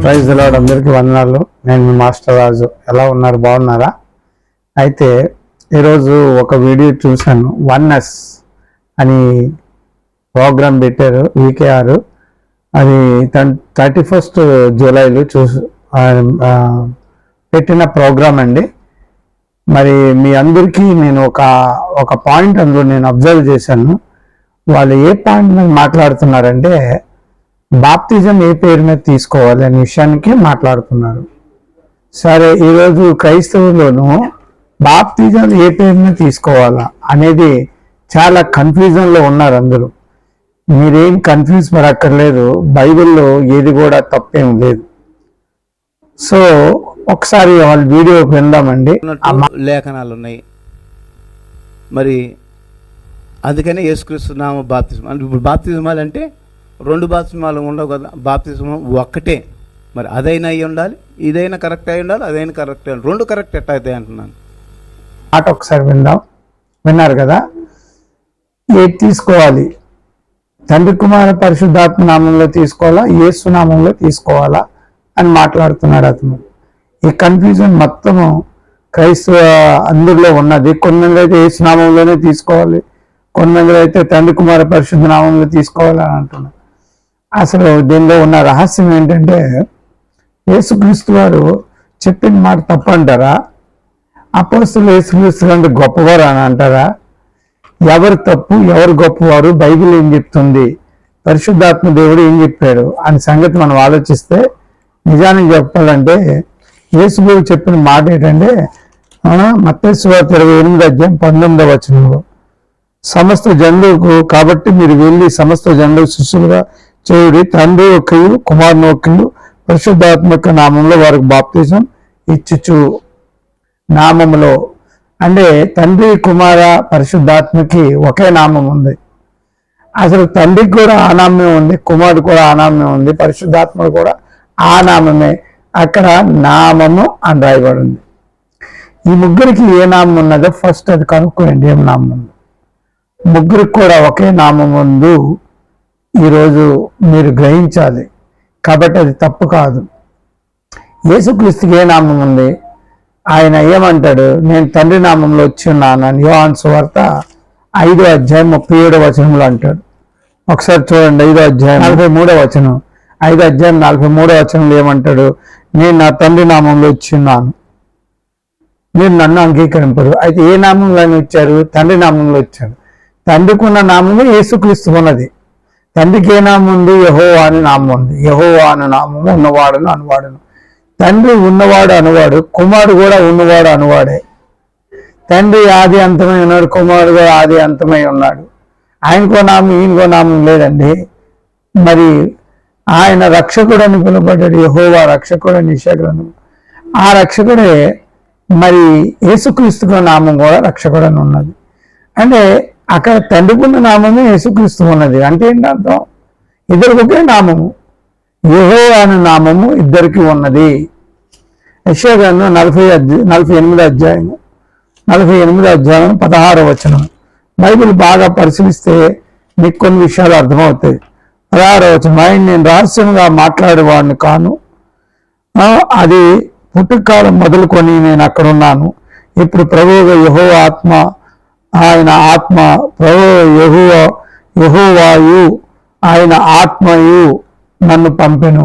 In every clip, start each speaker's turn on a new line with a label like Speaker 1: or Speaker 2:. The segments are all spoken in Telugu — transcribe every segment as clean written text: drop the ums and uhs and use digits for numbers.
Speaker 1: Praise the lord. అందరికీ వందనాలు. నేను మీ మాస్టర్ రాజు. ఎలా ఉన్నారు? బాగున్నారా? అయితే ఈరోజు ఒక వీడియో చూశాను. 1S అని ప్రోగ్రామ్ పెట్టారు VKR. అది 31 జూలైలో పెట్టిన ప్రోగ్రామ్ అండి. మరి మీ అందరికీ నేను ఒక పాయింట్ అందులో నేను అబ్జర్వ్ చేశాను. వాళ్ళు ఏ పాయింట్ మీద మాట్లాడుతున్నారంటే బాప్తిజం ఏ పేరు మీద తీసుకోవాలి అనే విషయానికి మాట్లాడుతున్నారు. సరే, ఈరోజు క్రైస్తవుల్లోనూ బాప్తిజం ఏ పేరు మీద తీసుకోవాలా అనేది చాలా కన్ఫ్యూజన్లో ఉన్నారు అందరూ. మీరేం కన్ఫ్యూజ్ పడక్కర్లేదు. బైబిల్లో ఏది కూడా తప్పేం లేదు. సో ఒకసారి వాళ్ళ వీడియో విందామండి.
Speaker 2: లేఖనాలు ఉన్నాయి. మరి అందుకనే యేసుక్రీస్తు నామ బాప్తిజం. ఇప్పుడు బాప్తిజమాలు అంటే 2 బాప్తిజమాలు ఉండవు కదా. బాప్తిజం ఒక్కటే. మరి అదైనా అయి ఉండాలి, ఇదైనా కరెక్ట్ అయి ఉండాలి, అదైనా కరెక్ట్ అయ్యి 2 కరెక్ట్ ఎట్ట అవుతాయి అంటున్నాను.
Speaker 1: ఆట ఒకసారి విందాం. విన్నారు కదా? ఏది తీసుకోవాలి? తండ్రి కుమార పరిశుద్ధాత్మ నామంలో తీసుకోవాలా, యేసు నామంలో తీసుకోవాలా అని మాట్లాడుతున్నాడు అతను. ఈ కన్ఫ్యూజన్ మొత్తము క్రైస్తవ అందరిలో ఉన్నది. కొంతమంది అయితే యేసు నామంలోనే తీసుకోవాలి, కొంతమంది అయితే తండ్రి కుమార పరిశుద్ధ నామంలో తీసుకోవాలి అని అంటున్నారు. అసలు దీనిలో ఉన్న రహస్యం ఏంటంటే, యేసుక్రీస్తు వారు చెప్పిన మాట తప్పు అంటారా? అపోస్తలులు యేసుక్రీస్తు అంటే గొప్పవారు అని అంటారా? ఎవరు తప్పు, ఎవరు గొప్పవారు? బైబిల్ ఏం చెప్తుంది, పరిశుద్ధాత్మ దేవుడు ఏం చెప్పాడు అనే సంగతి మనం ఆలోచిస్తే, నిజానికి చెప్పాలంటే యేసు గురు చెప్పిన మాట ఏంటంటే, మత్తయి సువార్త 28:19 సమస్త జనులకు కాబట్టి మీరు వెళ్ళి సమస్త జనులకు శిష్యులుగా చేయుడి, తండ్రి ఒక్కయు కుమారుని ఒక్కయు పరిశుద్ధాత్మక నామంలో వారికి బాప్తిజం ఇచ్చుచు. నామములో అంటే తండ్రి కుమార పరిశుద్ధాత్మకి ఒకే నామం ఉంది. అసలు తండ్రికి కూడా ఆ నామమే ఉంది, కుమారుడు కూడా ఆ నామమే ఉంది, పరిశుద్ధాత్మ కూడా ఆ నామమే. అక్కడ నామము అని రాయబడి ఉంది. ఈ ముగ్గురికి ఏ నామం ఉన్నదో ఫస్ట్ అది కనుక్కోండి. ఏం నామం ఉంది? ముగ్గురికి కూడా ఒకే నామం ఉంది. ఈరోజు మీరు గ్రహించాలి. కాబట్టి అది తప్పు కాదు. యేసుక్రీస్తుకి ఏ నామం ఉంది? ఆయన ఏమంటాడు? నేను తండ్రి నామంలో వచ్చి ఉన్నాను అని యోహాను సువార్త 5:37 అంటాడు. ఒకసారి చూడండి. 5:43 5:43 ఏమంటాడు? నేను నా తండ్రి నామంలో వచ్చి ఉన్నాను, మీరు నన్ను అంగీకరింపరు. అయితే ఏ నామంలో ఆయన వచ్చారు? తండ్రి నామంలో వచ్చాడు. తండ్రికి ఉన్న నామము యేసుక్రీస్తు ఉన్నది. తండ్రికి ఏ నామం ఉంది? యెహోవా అని నామం ఉంది. యెహోవా అనే నామము ఉన్నవాడును అనువాడును. తండ్రి ఉన్నవాడు అనువాడు, కుమారుడు కూడా ఉన్నవాడు అనువాడే. తండ్రి ఆది అంతమై ఉన్నాడు, కుమారుడు కూడా ఆది అంతమై ఉన్నాడు. ఆయనకో నామం, ఈయనకో నామం లేదండి. మరి ఆయన రక్షకుడు అని పిలువబడ్డాడు. యెహోవా రక్షకుడు అని గ్రంథం. ఆ రక్షకుడే మరి యేసుక్రీస్తుకు నామం కూడా రక్షకుడు అని ఉన్నది. అంటే అక్కడ తండ్రికున్న నామమే యేసుక్రీస్తు ఉన్నది. అంటే ఏంటి అర్థం? ఇద్దరికి ఒకే నామము. యెహోవా అనే నామము ఇద్దరికి ఉన్నది. యెషయా గ్రంథం 48:16 బైబిల్ బాగా పరిశీలిస్తే మీకు కొన్ని విషయాలు అర్థమవుతాయి. 16 ఆయన నేను రహస్యంగా మాట్లాడేవాడిని కాను, అది పుట్టుకాలం మొదలుకొని నేను అక్కడ ఉన్నాను. ఇప్పుడు ప్రభువుగా యెహోవా ఆత్మ, ఆయన ఆత్మ యెహోవాయు ఆయన ఆత్మయు నన్ను పంపెను.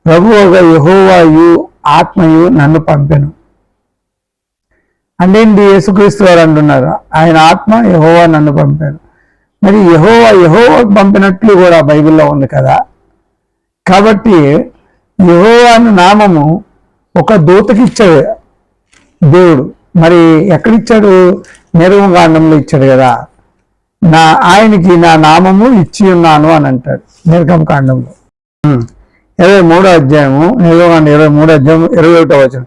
Speaker 1: ప్రభువుగా యెహోవాయు ఆత్మయు నన్ను పంపెను అంటే ఏంటి? యేసుక్రీస్తు వారు అంటున్నారు ఆయన ఆత్మ యెహోవా నన్ను పంపాను. మరి యెహోవాకు పంపినట్లు కూడా బైబిల్లో ఉంది కదా. కాబట్టి యెహోవా అనే నామము ఒక దూతకి ఇచ్చాడు దేవుడు. మరి ఎక్కడిచ్చాడు? నిర్గమకాండంలో ఇచ్చాడు కదా. ఆయనకి నా నామము ఇచ్చి ఉన్నాను అని అంటాడు నిర్గమకాండంలో 23 నిర్గమకాండం 23:21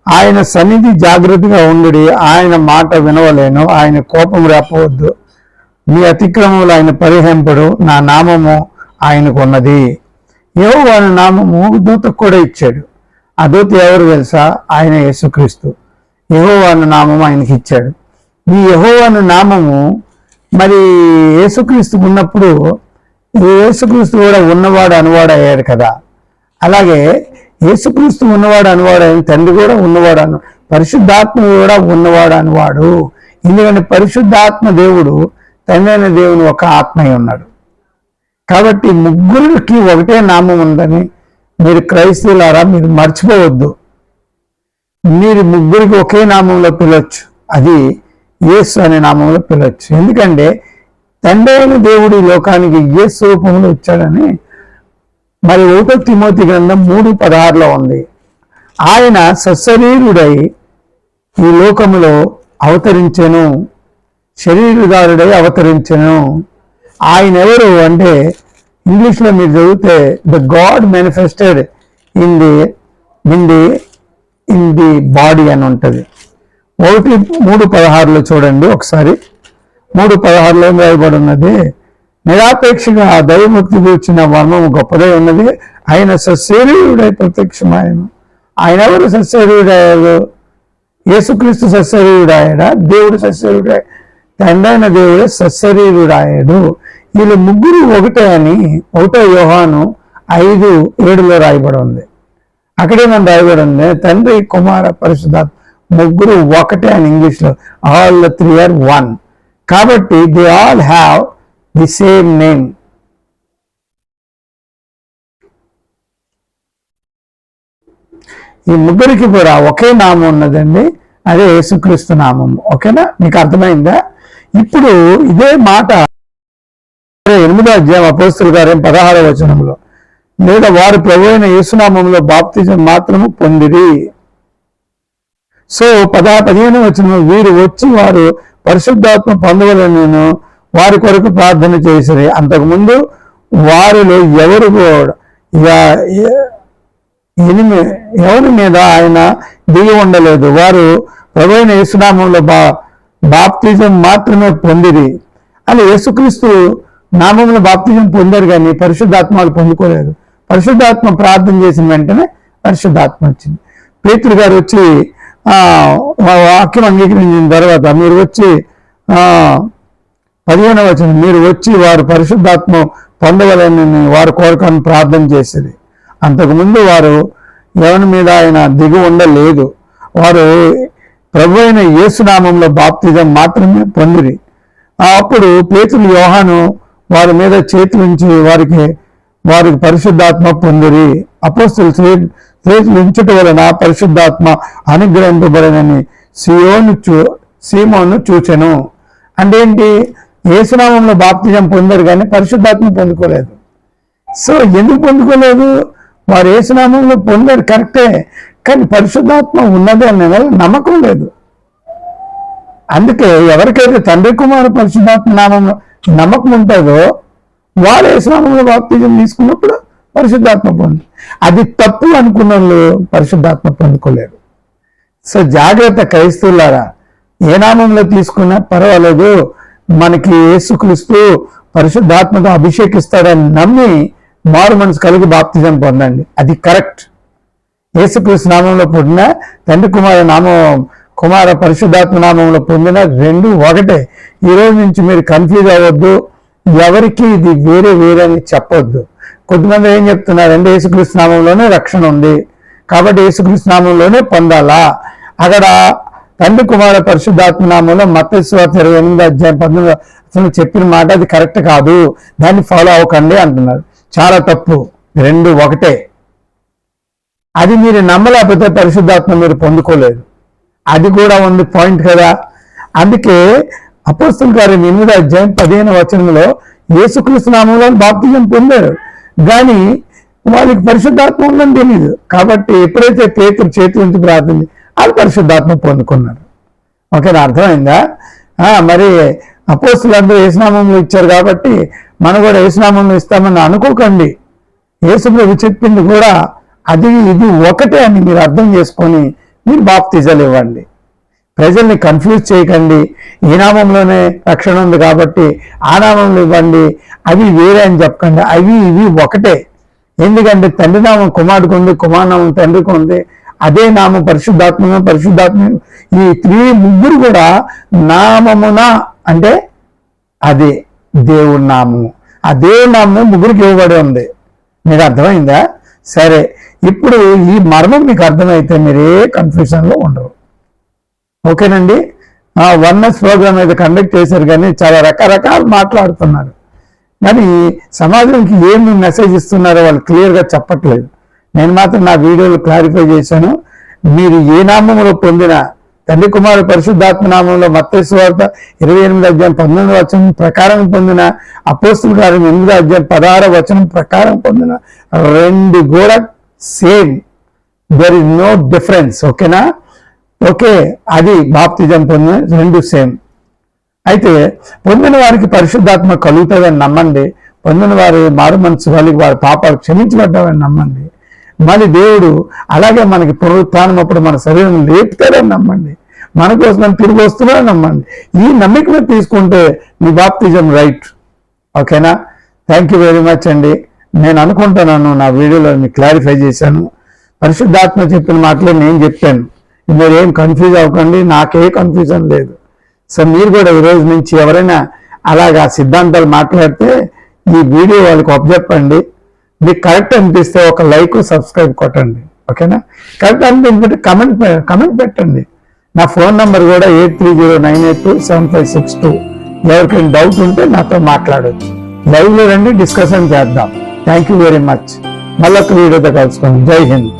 Speaker 1: ఆయన సన్నిధి జాగ్రత్తగా ఉండి ఆయన మాట వినవలేను, ఆయన కోపం రేపవద్దు, మీ అతిక్రమములు ఆయన పరిహరింపడు, నా నామము ఆయనకు ఉన్నది. యెహోవా అనే నామము దూతకు కూడా ఇచ్చాడు. ఆ దూత ఎవరు తెలుసా? ఆయన యేసుక్రీస్తు. యెహోవా అనే నామము ఆయనకి ఇచ్చాడు. ఈ యెహోవా అనే నామము మరి యేసుక్రీస్తు ఉన్నప్పుడు యేసుక్రీస్తు కూడా ఉన్నవాడు అనువాడు అయ్యాడు కదా. అలాగే యేసుక్రీస్తు ఉన్నవాడు అనువాడు అని తండ్రి కూడా ఉన్నవాడు అను, పరిశుద్ధాత్మ కూడా ఉన్నవాడు అనువాడు. ఎందుకంటే పరిశుద్ధాత్మ దేవుడు తండ్రి అయిన దేవుని ఒక ఆత్మ అయి ఉన్నాడు. కాబట్టి ముగ్గురికి ఒకటే నామం ఉందని మీరు క్రైస్తవులారా మీరు మర్చిపోవద్దు. మీరు ముగ్గురికి ఒకే నామంలో పిలవచ్చు, అది యేసు అనే నామంలో పిలవచ్చు. ఎందుకంటే తండ్రి అయిన దేవుడు ఈ లోకానికి యేసు రూపంలో వచ్చాడని మరి 1 తిమోతి గ్రంథం 3:16 ఉంది. ఆయన సశరీరుడై ఈ లోకములో అవతరించెను, శరీరదారుడై అవతరించెను. ఆయన ఎవరు అంటే ఇంగ్లీష్లో మీరు చదివితే the God manifested in the body అని ఉంటుంది. 3:16 చూడండి ఒకసారి. 3:16 రాయబడి ఉన్నది, నిరాపేక్షగా ఆ దైవముక్తి కూర్చిన వర్మము గొప్పదై ఉన్నది, ఆయన సశరీరుడై ప్రత్యక్షమాయను. ఆయన ఎవరు సశరీరుడాయాడు? యేసుక్రీస్తు సశరీరుడాయడా? దేవుడు సశరీరుడాయ, తండ్రైన దేవుడు సశరీరుడాయడు. వీళ్ళు ముగ్గురు ఒకటే అని 1 యోహాను 5:7 రాయబడి ఉంది. అక్కడేమని రాయబడి ఉంది, తండ్రి కుమార పరిశుద్ధాత్మ ముగ్గురు ఒకటే అని ఇంగ్లీష్లో. All the 3 are one. కాబట్టి they all have the same name. ఈ ముగ్గురికి కూడా ఒకే నామం ఉన్నదండి, అదే యేసుక్రీస్తు నామం. ఓకేనా, మీకు అర్థమైందా? ఇప్పుడు ఇదే మాట 8వ అధ్యాయం అపోస్తలుల కార్యం 16వ వచనంలో, లేదా వారు ప్రభువైన యేసునామంలో బాప్తిజం మాత్రము పొందిరి. సో 15వ వచనంలో, వీరు వచ్చి వారు పరిశుద్ధాత్మ పొందవలనను వారి కొరకు ప్రార్థన చేసిరి. అంతకుముందు వారిలో ఎవరు ఎవరి మీద ఆయన దిగి ఉండలేదు. వారు ప్రభువైన యేసునామంలో బాప్తిజం మాత్రమే పొందిరి. అని యేసుక్రీస్తు నామంలో బాప్తిజం పొందారు, కానీ పరిశుద్ధాత్మలు పొందుకోలేదు. పరిశుద్ధాత్మ ప్రార్థన చేసిన వెంటనే పరిశుద్ధాత్మ వచ్చింది. పేతురు గారు వచ్చి వాక్యం అంగీకరించిన తర్వాత మీరు వచ్చి 15వ వచనం, మీరు వచ్చి వారు పరిశుద్ధాత్మ పొందవలని వారి కోరికను ప్రార్థన చేసేది. అంతకుముందు వారు ఎవరి మీద ఆయన దిగి ఉండలేదు. వారు ప్రభువైన యేసునామంలో బాప్తిజం మాత్రమే పొందిరి. అప్పుడు పేతురు యోహాను వారి మీద చేతులుంచి వారికి పరిశుద్ధాత్మ పొందిరి. అపోస్తలులు చేతులు ఉంచుట వలన పరిశుద్ధాత్మ అనుగ్రహింపబడనని సీమోను చూచెను. అంటే ఏంటి? యేసునామంలో బాప్తిజం పొందారు కానీ పరిశుద్ధాత్మ పొందుకోలేదు. సో ఎందుకు పొందుకోలేదు? వారు యేసునామంలో పొందారు కరెక్టే, కానీ పరిశుద్ధాత్మ ఉన్నది అనే నమ్మకం లేదు. అందుకే ఎవరికైతే తండ్రి కుమార పరిశుద్ధాత్మ నామంలో నమ్మకం ఉంటుందో వారు యేసునామంలో బాప్తిజం తీసుకున్నప్పుడు పరిశుద్ధాత్మ పొంది, అది తప్పు అనుకున్న వాళ్ళు పరిశుద్ధాత్మ పొందుకోలేరు. సో జాగ్రత్త క్రైస్తవులారా, ఏ నామంలో తీసుకున్నా పర్వాలేదు, మనకి యేసుక్రీస్తు పరిశుద్ధాత్మతో అభిషేకిస్తాడని నమ్మి మారు మనసు కలిగి బాప్తిజం పొందండి, అది కరెక్ట్. యేసుక్రీస్తు నామంలో పొందిన తండ్రి కుమార పరిశుద్ధాత్మ నామంలో పొందిన రెండు ఒకటే. ఈ రోజు నుంచి మీరు కన్ఫ్యూజ్ అవ్వద్దు, ఎవరికి ఇది వేరే అని చెప్పొద్దు. కొంతమంది ఏం చెప్తున్నారంటే యేసుక్రీస్తు నామంలోనే రక్షణ ఉంది కాబట్టి యేసుక్రీస్తు నామంలోనే పొందాలా. అక్కడ తండ్రి కుమార పరిశుద్ధాత్మ నామంలో మత్తయి సువార్త 28వ అధ్యాయం 19వ అసలు చెప్పిన మాట అది కరెక్ట్ కాదు, దాన్ని ఫాలో అవ్వకండి అంటున్నారు. చాలా తప్పు, రెండు ఒకటే. అది మీరు నమ్మలేకపోతే పరిశుద్ధాత్మ మీరు పొందుకోలేదు, అది కూడా ఉంది పాయింట్ కదా. అందుకే అపోస్తలుల కార్యం 8వ అధ్యాయం 15వ వచనంలో యేసుక్రీస్తు నామంలో బాప్తిజం పొందారు, కానీ వాళ్ళకి పరిశుద్ధాత్మ ఉందని తెలియదు. కాబట్టి ఎప్పుడైతే పేతురు చేతుల నుంచి ప్రార్థించి వాళ్ళు పరిశుద్ధాత్మ పొందుకున్నారు. ఓకేనా, అర్థమైందా? మరి అపోస్తలులందరూ యేసునామంలో ఇచ్చారు కాబట్టి మనం కూడా యేసునామంలో ఇస్తామని అనుకోకండి. యేసుప్రభు చెప్పింది కూడా అది ఇది ఒకటే అని మీరు అర్థం చేసుకొని మీరు బాప్తిజాలు ఇవ్వండి. ప్రజల్ని కన్ఫ్యూజ్ చేయకండి. ఈ నామంలోనే రక్షణ ఉంది కాబట్టి ఆ నామంలో ఇవ్వండి, అవి వేరే అని చెప్పకండి. అవి ఇవి ఒకటే. ఎందుకంటే తండ్రి నామం కుమారుడికి ఉంది, కుమారనామం తండ్రికి ఉంది, అదే నామం పరిశుద్ధాత్మ ఈ ముగ్గురు కూడా నామమున అంటే అదే దేవుడి నామము. ఆ దేవుడి నామము ముగ్గురికి ఇవ్వబడి ఉంది. మీకు అర్థమైందా? సరే, ఇప్పుడు ఈ మర్మం మీకు అర్థమైతే మీరు ఏ కన్ఫ్యూజన్లో ఉండరు. ఓకేనండి. వన్నెస్ ప్రోగ్రామ్ అయితే కండక్ట్ చేశారు, కానీ చాలా రకరకాలు మాట్లాడుతున్నారు, కానీ సమాజంకి ఏమి మెసేజ్ ఇస్తున్నారో వాళ్ళు క్లియర్గా చెప్పట్లేదు. నేను మాత్రం నా వీడియోలో క్లారిఫై చేశాను. మీరు ఏ నామంలో పొందిన తండ్రి కుమారుడు పరిశుద్ధాత్మ నామంలో మత్తయి సువార్త 28:19 ప్రకారం పొందిన, అపోస్తుల కార్యం 8:16 ప్రకారం పొందిన రెండు కూడా same, there is no difference. ఓకేనా? ఓకే, అది బాప్తిజం పొందిన రెండు సేమ్. అయితే పొందిన వారికి పరిశుద్ధాత్మ కలుగుతుందని నమ్మండి, పొందిన వారి మారు మనసు వాళ్ళకి వారి పాపాలు క్షమించబడ్డామని నమ్మండి. మళ్ళీ దేవుడు అలాగే మనకి పునరుత్థానం అప్పుడు మన శరీరం లేపుతారని నమ్మండి, మన కోసం తిరిగి వస్తున్నారని నమ్మండి. ఈ నమ్మిక మీద తీసుకుంటే మీ బాప్తిజం రైట్. ఓకేనా? థ్యాంక్ యూ వెరీ మచ్ అండి. నేను అనుకుంటున్నాను నా వీడియోలో మీకు క్లారిఫై చేశాను. పరిశుద్ధాత్మ చెప్పిన మాటలే నేను చెప్పాను. మీరు ఏం కన్ఫ్యూజ్ అవ్వకండి, నాకే కన్ఫ్యూజన్ లేదు. సో మీరు కూడా ఈ రోజు నుంచి ఎవరైనా అలాగా సిద్ధాంతాలు మాట్లాడితే ఈ వీడియో వాళ్ళకి చెప్పండి. మీకు కరెక్ట్ అనిపిస్తే ఒక లైక్, సబ్స్క్రైబ్ కొట్టండి. ఓకేనా? కరెక్ట్ అనిపించే కమెంట్ పెట్టండి. నా ఫోన్ నంబర్ కూడా 8309827562. ఎవరికైనా డౌట్ ఉంటే నాతో మాట్లాడవచ్చు. లైవ్లో రండి, డిస్కషన్ చేద్దాం. Thank you very much. మళ్ళొక వీడియోతో కలుసుకోండి. జై హింద్.